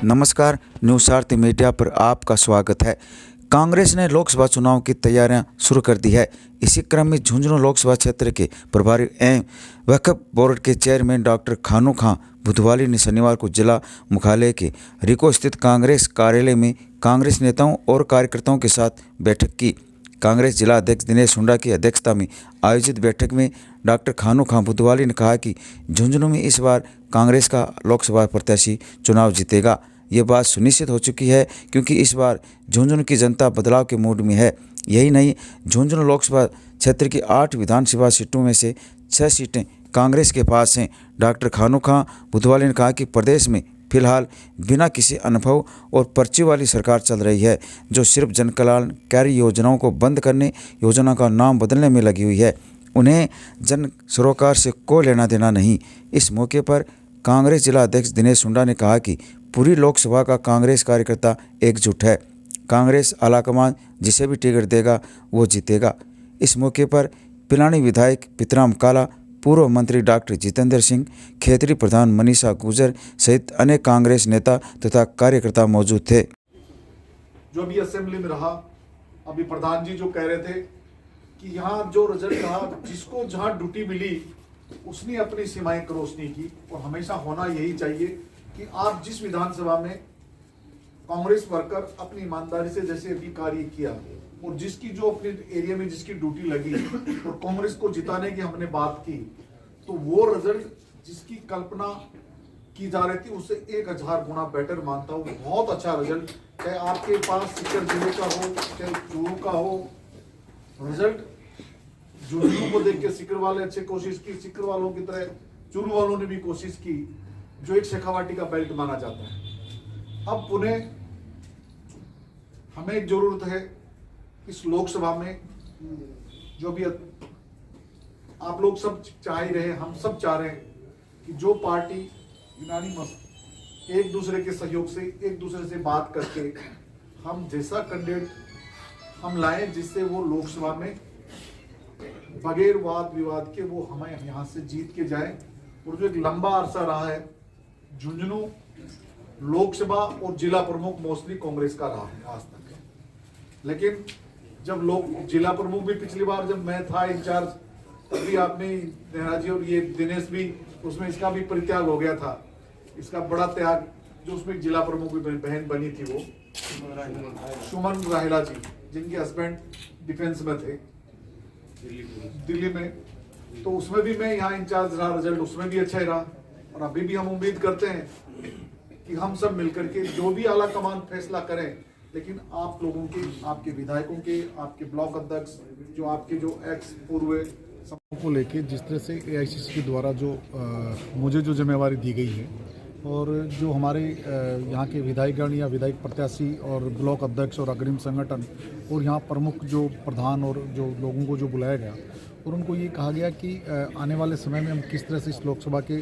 नमस्कार, न्यूज़ सारथी मीडिया पर आपका स्वागत है। कांग्रेस ने लोकसभा चुनाव की तैयारियां शुरू कर दी है। इसी क्रम में झुंझुनू लोकसभा क्षेत्र के प्रभारी एवं वक्फ बोर्ड के चेयरमैन डॉक्टर खानू खां बुधवाली ने शनिवार को जिला मुख्यालय के रिको स्थित कांग्रेस कार्यालय में कांग्रेस नेताओं और कार्यकर्ताओं के साथ बैठक की। कांग्रेस जिला अध्यक्ष दिनेश हुड्डा की अध्यक्षता में आयोजित बैठक में डॉक्टर खानू खां बुधवाली ने कहा कि झुंझुनू में इस बार कांग्रेस का लोकसभा प्रत्याशी चुनाव जीतेगा। ये बात सुनिश्चित हो चुकी है क्योंकि इस बार झुंझुनू की जनता बदलाव के मूड में है। यही नहीं, झुंझुनू लोकसभा क्षेत्र की 8 विधानसभा सीटों में से 6 सीटें कांग्रेस के पास हैं। डॉक्टर खानू खां बुधवाली ने कहा कि प्रदेश में फिलहाल बिना किसी अनुभव और पर्ची वाली सरकार चल रही है, जो सिर्फ जनकल्याणकारी योजनाओं को बंद करने, योजना का नाम बदलने में लगी हुई है। उन्हें जन सरोकार से कोई लेना देना नहीं। इस मौके पर कांग्रेस जिला अध्यक्ष दिनेश हुड्डा ने कहा कि पूरी लोकसभा का कांग्रेस कार्यकर्ता एकजुट है। कांग्रेस आलाकमान जिसे भी टिकट देगा वो जीतेगा। इस मौके पर पिलानी विधायक पितराम काला, पूर्व मंत्री डॉक्टर जितेंद्र सिंह, खेतरी प्रधान मनीषा गुजर सहित अनेक कांग्रेस नेता तथा कार्यकर्ता मौजूद थे। जो भी असेंबली में रहा, अभी प्रधान जी जो कह रहे थे कि यहाँ जो रिजल्ट रहा, जिसको जहाँ ड्यूटी मिली उसने अपनी सीमाएं क्रॉस नहीं की। और हमेशा होना यही चाहिए कि आप जिस विधानसभा में कांग्रेस वर्कर अपनी ईमानदारी से जैसे अभी कार्य किया और जिसकी जो अपने एरिया में जिसकी ड्यूटी लगी और कांग्रेस को जिताने की हमने बात की, तो वो रिजल्ट जिसकी कल्पना की जा रही थी उससे 1000 गुना बेटर मानता हूँ। बहुत अच्छा रिजल्ट, चाहे आपके पास सीकर जिले का हो, चाहे चूरू का हो, रिजल्ट झुंझुनू को देख के सीकर वाले अच्छे कोशिश की, सीकर वालों की तरह चूरू वालों ने भी कोशिश की, जो एक शेखावाटी का बेल्ट माना जाता है। अब पुनः हमें जरूरत है इस लोकसभा में, जो भी आप लोग सब चाह ही रहे, हम सब चाह रहे हैं कि जो पार्टी यूनानिमस एक दूसरे के सहयोग से, एक दूसरे से बात करके हम जैसा कैंडिडेट हम लाएं जिससे वो लोकसभा में बगैर वाद विवाद के वो हमें यहाँ से जीत के जाए। और जो एक लंबा अरसा रहा है, झुंझुनू लोकसभा और जिला प्रमुख मोस्टली कांग्रेस का रहा है आज तक। लेकिन जब लोग जिला प्रमुख भी पिछली बार जब मैं था इंचार्ज, तभी आपने नेहरा जी और ये दिनेश भी, उसमें इसका भी परित्याग हो गया था। इसका बड़ा त्याग जो उसमें जिला प्रमुख भी बहन बनी थी, वो सुमन राहिला जी, जिनके हस्बैंड डिफेंस में थे दिल्ली में, तो उसमें भी मैं यहाँ इंचार्ज रहा। रिजल्ट उसमें भी अच्छा ही रहा और अभी भी हम उम्मीद करते हैं कि हम सब मिलकर के जो भी आला कमान फैसला करें, लेकिन आप लोगों के, आपके विधायकों के, आपके ब्लॉक अध्यक्ष, जो आपके जो एक्स पूर्व को लेके जिस तरह से एआईसीसी के द्वारा जो मुझे जो जिम्मेवारी दी गई है और जो हमारे यहाँ के विधायकगण या विधायक प्रत्याशी और ब्लॉक अध्यक्ष और अग्रिम संगठन और यहाँ प्रमुख जो प्रधान और जो लोगों को जो बुलाया गया और उनको ये कहा गया कि आने वाले समय में हम किस तरह से इस लोकसभा के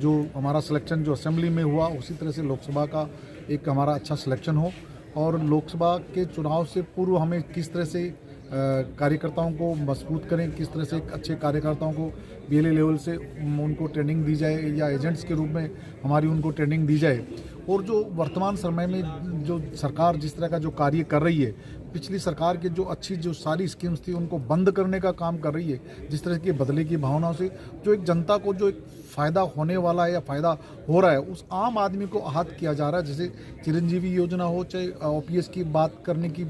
जो हमारा सिलेक्शन जो असेंबली में हुआ उसी तरह से लोकसभा का एक हमारा अच्छा सिलेक्शन हो और लोकसभा के चुनाव से पूर्व हमें किस तरह से कार्यकर्ताओं को मजबूत करें, किस तरह से अच्छे कार्यकर्ताओं को बीएलए लेवल से उनको ट्रेनिंग दी जाए या एजेंट्स के रूप में हमारी उनको ट्रेनिंग दी जाए। और जो वर्तमान समय में जो सरकार जिस तरह का जो कार्य कर रही है, पिछली सरकार के जो अच्छी जो सारी स्कीम्स थी उनको बंद करने का काम कर रही है, जिस तरह की बदले की भावनाओं से जो एक जनता को जो एक फ़ायदा होने वाला है या फ़ायदा हो रहा है उस आम आदमी को आहत किया जा रहा है। जैसे चिरंजीवी योजना हो, चाहे ओपीएस की बात करने की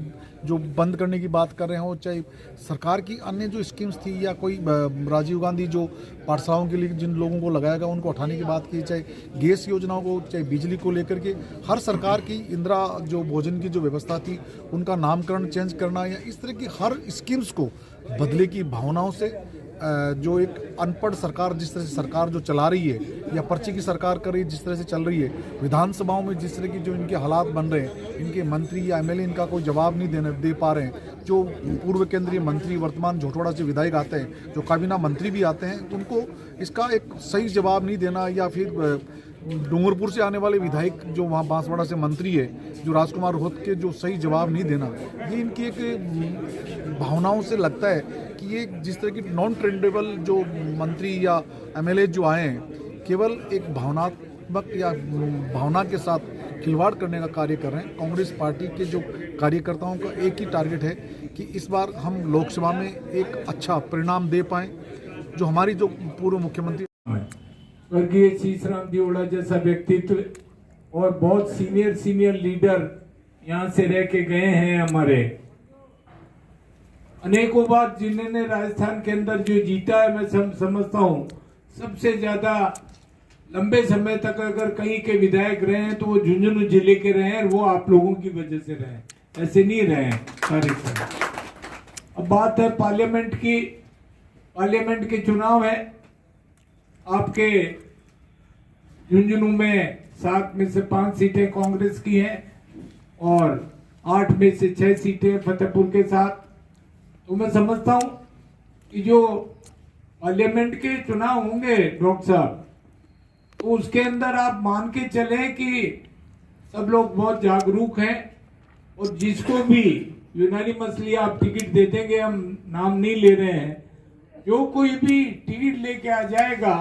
जो बंद करने की बात कर रहे हो, चाहे सरकार की अन्य जो स्कीम्स थी या कोई राजीव गांधी जो पाठशालाओं के लिए जिन लोगों को लगाया गया उनको उठाने की बात की, चाहे गैस योजनाओं को, चाहे बिजली को लेकर के हर सरकार की इंदिरा जो भोजन की जो व्यवस्था थी उनका नामकरण चेंज करना या इस तरह की हर स्कीम्स को बदले की भावनाओं से जो एक अनपढ़ सरकार जिस तरह से सरकार जो चला रही है या पर्ची की सरकार कर रही है जिस तरह से चल रही है, विधानसभाओं में जिस तरह की जो इनके हालात बन रहे हैं, इनके मंत्री या एमएलए इनका कोई जवाब नहीं दे पा रहे हैं। जो पूर्व केंद्रीय मंत्री वर्तमान झोटवाड़ा से विधायक आते हैं, जो काबीना मंत्री भी आते हैं, तो उनको इसका एक सही जवाब नहीं देना या फिर डूंगरपुर से आने वाले विधायक जो वहाँ बांसवाड़ा से मंत्री है जो राजकुमार रोहत के जो सही जवाब नहीं देना, ये इनकी एक भावनाओं से लगता है कि ये जिस तरह की नॉन ट्रेंडेबल जो मंत्री या एमएलए जो आए हैं केवल एक भावना वक्त या भावना के साथ खिलवाड़ करने का कार्य कर रहे हैं। कांग्रेस पार्टी के जो कार्यकर्ताओं का एक ही टारगेट है कि इस बार हम लोकसभा में एक अच्छा परिणाम दे पाएं। जो हमारी जो पूर्व मुख्यमंत्री स्वर्गीय शीशराम देओड़ा जैसा व्यक्तित्व और बहुत सीनियर लीडर यहाँ से रह के गए हैं हमारे। अनेकों बार जिन्होंने राजस्थान के अंदर जो जीता है, मैं समझता हूँ सबसे ज्यादा लंबे समय तक अगर कहीं के विधायक रहे हैं तो वो झुंझुनू जिले के रहे हैं, और वो आप लोगों की वजह से रहे, ऐसे नहीं रहे हैं सारे। अब बात है पार्लियामेंट की। पार्लियामेंट के चुनाव है आपके झुंझुनू में। 7 में से 5 सीटें कांग्रेस की हैं और 8 में से 6 सीटें फतेहपुर के साथ। तो मैं समझता हूं कि जो पार्लियामेंट के चुनाव होंगे डॉक्टर साहब, तो उसके अंदर आप मान के चले कि सब लोग बहुत जागरूक हैं, और जिसको भी यूनानिमसली आप टिकट दे देंगे, हम नाम नहीं ले रहे हैं, जो कोई भी टिकट लेके आ जाएगा,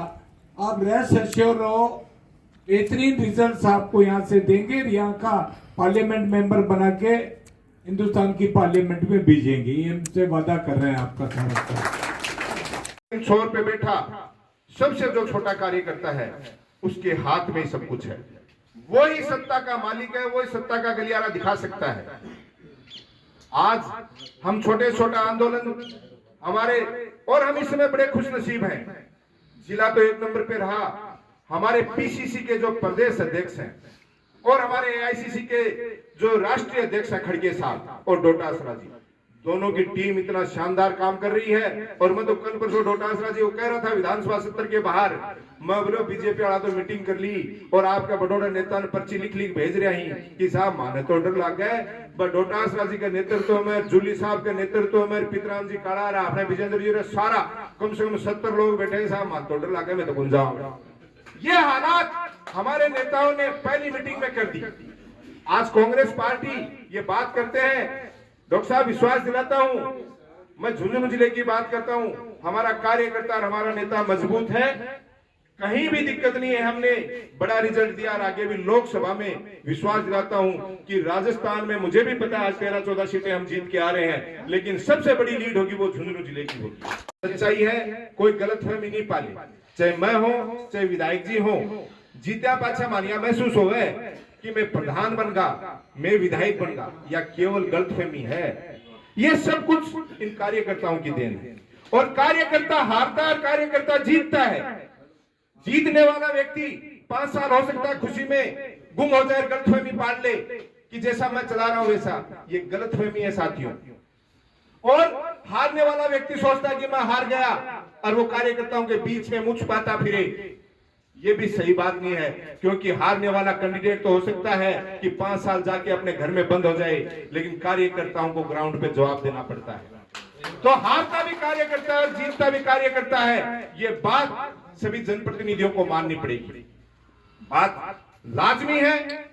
आप रेस्ट एश्योर रहो, बेहतरीन रिजल्ट्स आपको यहाँ से देंगे। यहाँ का पार्लियामेंट मेंबर बना के हिंदुस्तान की पार्लियामेंट में भेजेंगे, ये हमसे वादा कर रहे हैं आपका समर्थन। छोर पे बैठा सबसे जो छोटा कार्यकर्ता है, उसके हाथ में सब कुछ है। वही सत्ता का मालिक है, वही सत्ता का गलियारा दिखा सकता है। आज हम छोटा आंदोलन हमारे, और हम इस समय बड़े खुश नसीब हैं। जिला तो 1 नंबर पे रहा। हमारे पीसीसी के जो प्रदेश अध्यक्ष हैं और हमारे एआईसीसी के जो राष्ट्रीय अध्यक्ष हैं खड़गे साहब और डोटासरा जी, दोनों की टीम इतना शानदार काम कर रही है। और मैं तो कल परसों डोटासरा जी को कह रहा था विधानसभा सत्र के बाहर, मैं बोलो बीजेपी वाला तो मीटिंग कर ली और आपका बड़ोड़ा नेता ने पर्ची लिख भेज रहे हैं कि साहब माने तो डर लग गए। डोटासरा जी का नेतृत्व में, जूली साहब के नेतृत्व में, पितराम जी काड़ा रहा, अपने विजेंद्र जी ने सारा कम से कम 70 लोग बैठे, साहब मान तो डर लग गए, मैं तो गुंजाऊंगा। ये हालात हमारे नेताओं ने पहली मीटिंग में कर दी। आज कांग्रेस पार्टी ये बात करते हैं, डॉक्टर साहब विश्वास दिलाता हूं, मैं झुंझुनू जिले की बात करता हूं, हमारा कार्यकर्ता और हमारा नेता मजबूत है, कहीं भी दिक्कत नहीं है। हमने बड़ा रिजल्ट दिया और आगे भी लोकसभा में विश्वास दिलाता हूं कि राजस्थान में मुझे भी पता है 13-14 सीटें हम जीत के आ रहे हैं, लेकिन सबसे बड़ी लीड होगी वो झुंझुनू जिले की होगी। सच्चाई है, कोई गलतफहमी नहीं पाली, चाहे मैं हो चाहे विधायक जी हो। जीत्या पाछा मानिया महसूस हो गए कि मैं प्रधान बन गया, मैं विधायक बन गया, या केवल गलतफहमी है? ये सब कुछ इन कार्यकर्ताओं की देन है। और कार्यकर्ता हारता है, कार्यकर्ता जीतता है। जीतने वाला व्यक्ति 5 साल हो सकता है खुशी में गुम हो जाए, गलतफहमी पाल ले कि जैसा मैं चला रहा हूं वैसा। ये गलतफहमी है साथियों। और हारने वाला व्यक्ति सोचता है कि मैं हार गया, और वो कार्यकर्ताओं के बीच में मुझ पाता फिरे। ये भी सही बात नहीं है, क्योंकि हारने वाला कैंडिडेट तो हो सकता है कि 5 साल जाके अपने घर में बंद हो जाए, लेकिन कार्यकर्ताओं को ग्राउंड पे जवाब देना पड़ता है। तो हारता भी कार्यकर्ता है और जीतता भी कार्यकर्ता है। ये बात सभी जनप्रतिनिधियों को माननी पड़ेगी। बात लाजमी है।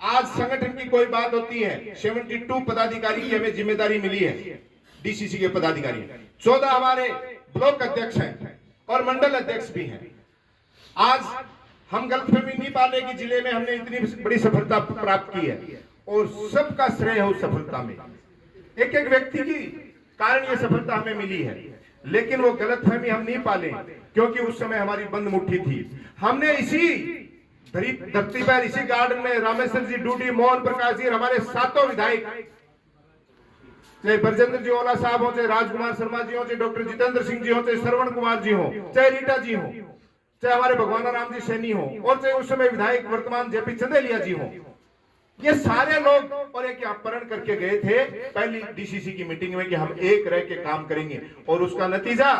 आज संगठन की कोई बात होती है, 72 पदाधिकारी की हमें जिम्मेदारी मिली है, डीसीसी के पदाधिकारी, 14 हमारे ब्लॉक अध्यक्ष हैं और मंडल अध्यक्ष भी हैं। आज हम गलतफहमी नहीं पाले कि जिले में हमने इतनी बड़ी सफलता प्राप्त की है, और सबका श्रेय है उस सफलता में। एक एक व्यक्ति की कारण ये सफलता हमें मिली है, लेकिन वो गलतफहमी हम नहीं पाले, क्योंकि उस समय हमारी बंद मुट्ठी थी। हमने इसी धरती पर, इसी गार्डन में रामेश्वर जी, डूडी, मोहन प्रकाश जी, हमारे 7 विधायक, चाहे ब्रजेंद्र जी ओला साहब हो, चाहे राजकुमार शर्मा जी हो, चाहे डॉक्टर जितेंद्र सिंह जी हो, चाहे श्रवण कुमार जी हो, चाहे रीटा जी हो, चाहे हमारे भगवान राम जी सैनी हो, और चाहे उस समय विधायक वर्तमान जेपी चंदेलिया जी हो, ये सारे लोग और एक प्रण करके गए थे पहली डीसीसी की मीटिंग में कि हम एक रह के काम करेंगे। और उसका नतीजा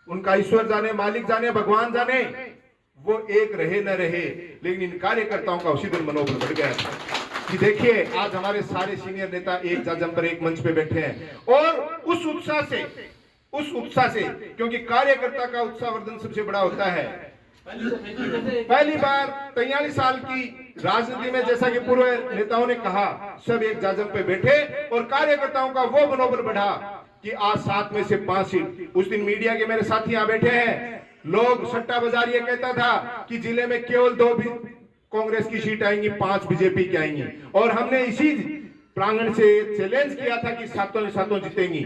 उनका ईश्वर जाने, मालिक जाने, भगवान जाने, वो एक रहे न रहे, लेकिन इन कार्यकर्ताओं का उसी दिन मनोबल बढ़ गया कि देखिए आज हमारे सारे सीनियर नेता एक जाजम पर एक मंच पे बैठे हैं। और उस उत्साह से, क्योंकि कार्यकर्ता का उत्साहवर्धन सबसे बड़ा होता है। पहली बार 43 साल की राजनीति में, जैसा कि पूर्व नेताओं ने कहा, सब एक जाजम पे बैठे और कार्यकर्ताओं का वो मनोबल बढ़ा कि आज 7 में से 5 सीट। उस दिन मीडिया के मेरे साथी यहाँ बैठे हैं, लोग सट्टा बाजार ये कहता था कि जिले में केवल 2 कांग्रेस की सीट आएंगी, 5 बीजेपी की आएंगी, और हमने इसी प्रांगण से चैलेंज किया था कि सातों जीतेंगी।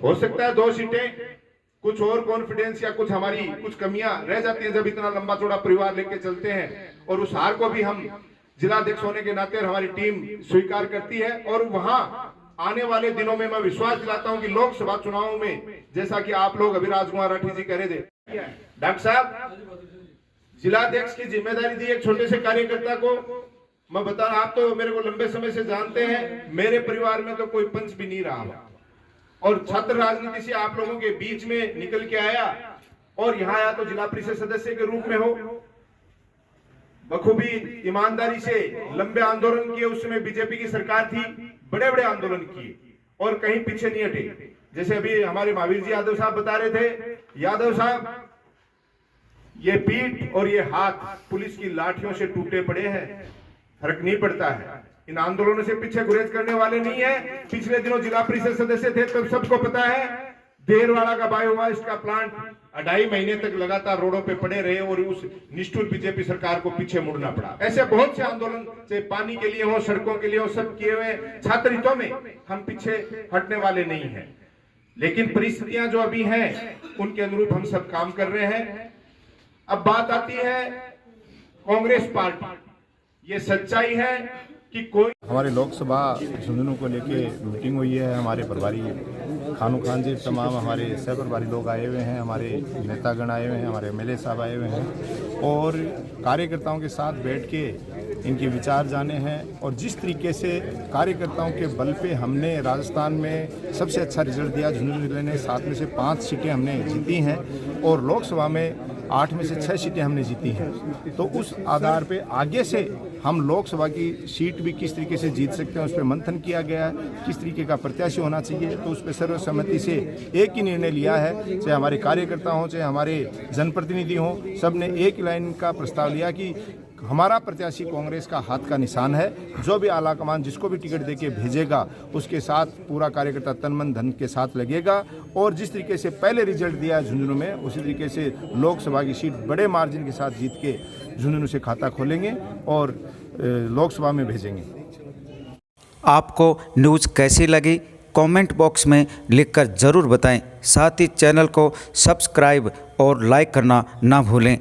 हो सकता है 2 सीटें कुछ और कॉन्फिडेंस या कुछ हमारी कुछ कमियां रह जाती हैं जब इतना लंबा चौड़ा परिवार लेके चलते हैं, और उस हार को भी हम जिलाध्यक्ष होने के नाते और हमारी टीम स्वीकार करती है। और वहां आने वाले दिनों में मैं विश्वास दिलाता हूं कि लोकसभा चुनाव में, जैसा कि आप लोग अभी राजकुमार राठी जी कह रहे थे, डॉक्टर साहब जिलाध्यक्ष की जिम्मेदारी दी एक छोटे से कार्यकर्ता को। मैं बता रहा, आप तो मेरे को लंबे समय से जानते हैं, मेरे परिवार में तो कोई पंच भी नहीं रहा, और छात्र राजनीति से आप लोगों के बीच में निकल के आया और यहाँ आया तो जिला परिषद सदस्य के रूप में हो, बखूबी ईमानदारी से लंबे आंदोलन किए। उस समय बीजेपी की सरकार थी, बड़े बड़े आंदोलन किए और कहीं पीछे नहीं हटे। जैसे अभी हमारे महावीर जी यादव साहब बता रहे थे, यादव साहब ये पीठ और ये हाथ पुलिस की लाठियों से टूटे पड़े हैं, फर्क नहीं पड़ता है। इन आंदोलनों से पीछे गुरेज करने वाले नहीं है। पिछले दिनों जिला परिषद सदस्य थे तब सबको पता है, देरवाड़ा का बायोवास्ट का प्लांट 2.5 महीने तक लगातार रोडों पे पड़े रहे और उस निष्ठुर बीजेपी सरकार को पीछे मुड़ना पड़ा। ऐसे बहुत से आंदोलन, चाहे पानी के लिए हो, सड़कों के लिए हो, सब किए हुए छात्र हितों में हम पीछे हटने वाले नहीं हैं। लेकिन परिस्थितियां जो अभी हैं उनके अनुरूप हम सब काम कर रहे हैं। अब बात आती है कांग्रेस पार्टी, ये सच्चाई है कि कोई हमारे लोकसभा झुंझुनू को लेके मीटिंग हुई है। हमारे प्रभारी खानू खान जी, तमाम हमारे सह प्रभारी लोग आए हुए हैं, हमारे नेतागण आए हुए हैं, हमारे एमएलए साहब आए हुए हैं और कार्यकर्ताओं के साथ बैठ के इनके विचार जाने हैं। और जिस तरीके से कार्यकर्ताओं के बल पे हमने राजस्थान में सबसे अच्छा रिजल्ट दिया, झुंझुनू जिले ने 7 में से 5 सीटें हमने जीती हैं और लोकसभा में 8 में से 6 सीटें हमने जीती हैं। तो उस आधार पे आगे से हम लोकसभा की सीट भी किस तरीके से जीत सकते हैं उस पर मंथन किया गया है, किस तरीके का प्रत्याशी होना चाहिए। तो उस पर सर्वसम्मति से एक ही निर्णय लिया है, चाहे हमारे कार्यकर्ता हों चाहे हमारे जनप्रतिनिधि हों, सब ने एक लाइन का प्रस्ताव लिया कि हमारा प्रत्याशी कांग्रेस का हाथ का निशान है। जो भी आला कमान जिसको भी टिकट देके भेजेगा उसके साथ पूरा कार्यकर्ता तन मन धन के साथ लगेगा। और जिस तरीके से पहले रिजल्ट दिया झुंझुनू में, उसी तरीके से लोकसभा की सीट बड़े मार्जिन के साथ जीत के झुंझुनू से खाता खोलेंगे और लोकसभा में भेजेंगे। आपको न्यूज़ कैसी लगी कमेंट बॉक्स में लिखकर ज़रूर बताएं। साथ ही चैनल को सब्सक्राइब और लाइक करना ना भूलें।